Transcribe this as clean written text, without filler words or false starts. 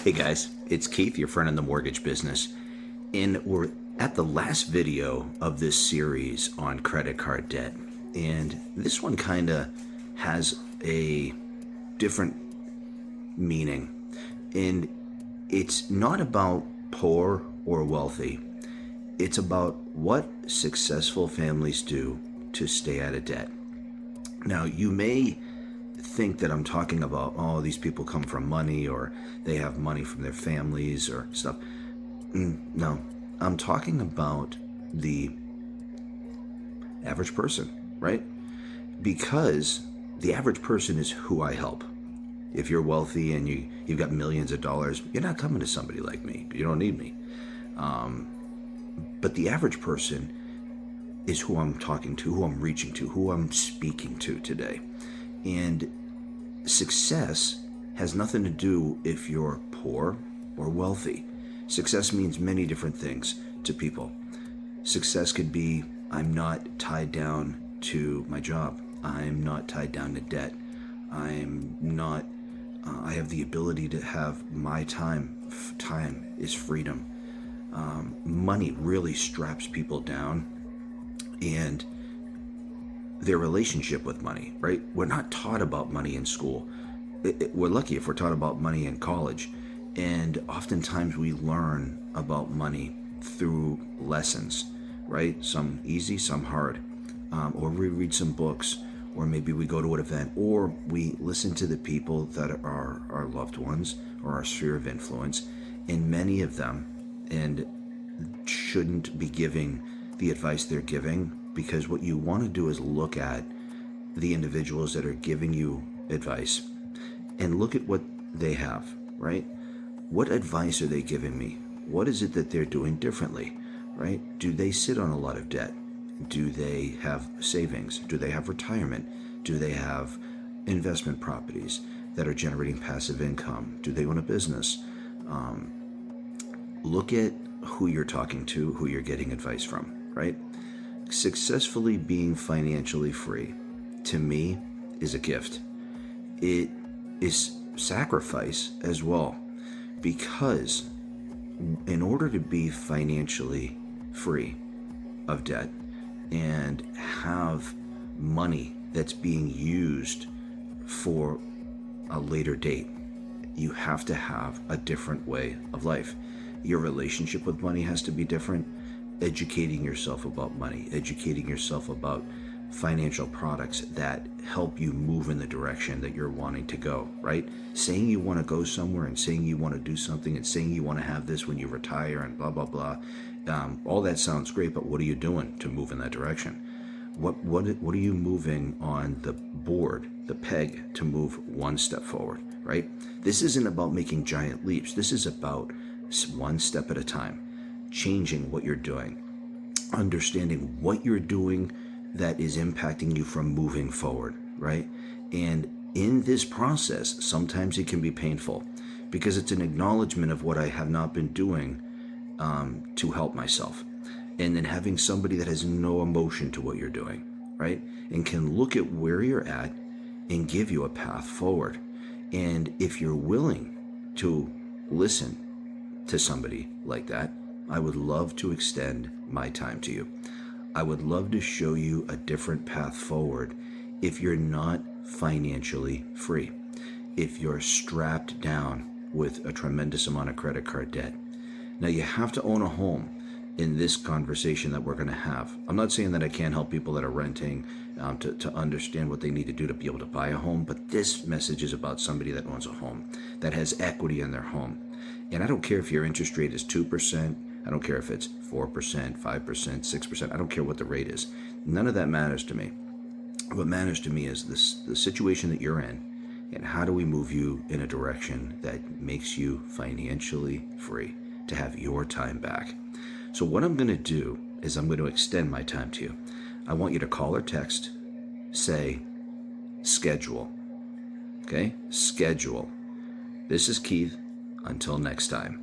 Hey guys, it's Keith, your friend in the mortgage business, and we're at the last video of this series on credit card debt. And this one kind of has a different meaning. And it's not about poor or wealthy. It's about what successful families do to stay out of debt. Now, you may think that I'm talking about, oh, these people come from money or they have money from their families or stuff. No, I'm talking about the average person, right? Because the average person is who I help. If you're wealthy and you've got millions of dollars, you're not coming to somebody like me. You don't need me. But the average person is who I'm talking to, who I'm reaching to, who I'm speaking to today. And success has nothing to do if you're poor or wealthy. Success means many different things to people. Success could be, I'm not tied down to my job. I'm not tied down to debt. I have the ability to have my time. Time is freedom. Money really straps people down, and their relationship with money, right? We're not taught about money in school. We're lucky if we're taught about money in college. And oftentimes we learn about money through lessons, right? Some easy, some hard. Or we read some books, or maybe we go to an event, or we listen to the people that are our loved ones or our sphere of influence. And many of them shouldn't be giving the advice they're giving, because what you want to do is look at the individuals that are giving you advice and look at what they have, right? What advice are they giving me? What is it that they're doing differently, right? Do they sit on a lot of debt? Do they have savings? Do they have retirement? Do they have investment properties that are generating passive income? Do they own a business? Look at who you're talking to, who you're getting advice from, right? Successfully being financially free, to me, is a gift. It is sacrifice as well, because in order to be financially free of debt and have money that's being used for a later date, you have to have a different way of life. Your relationship with money has to be different. Educating yourself about money, educating yourself about financial products that help you move in the direction that you're wanting to go, right? Saying you want to go somewhere and saying you want to do something and saying you want to have this when you retire and blah, blah, blah. All that sounds great, but what are you doing to move in that direction? What are you moving on the board, the peg, to move one step forward, right? This isn't about making giant leaps. This is about one step at a time. Changing what you're doing, understanding what you're doing that is impacting you from moving forward, right? And in this process, sometimes it can be painful because it's an acknowledgement of what I have not been doing to help myself. And then having somebody that has no emotion to what you're doing, right? And can look at where you're at and give you a path forward. And if you're willing to listen to somebody like that, I would love to extend my time to you. I would love to show you a different path forward if you're not financially free, if you're strapped down with a tremendous amount of credit card debt. Now, you have to own a home in this conversation that we're going to have. I'm not saying that I can't help people that are renting to understand what they need to do to be able to buy a home, but this message is about somebody that owns a home, that has equity in their home. And I don't care if your interest rate is 2%, I don't care if it's 4%, 5%, 6%. I don't care what the rate is. None of that matters to me. What matters to me is the situation that you're in, and how do we move you in a direction that makes you financially free to have your time back. So what I'm going to do is I'm going to extend my time to you. I want you to call or text, say, schedule. Okay? Schedule. This is Keith. Until next time.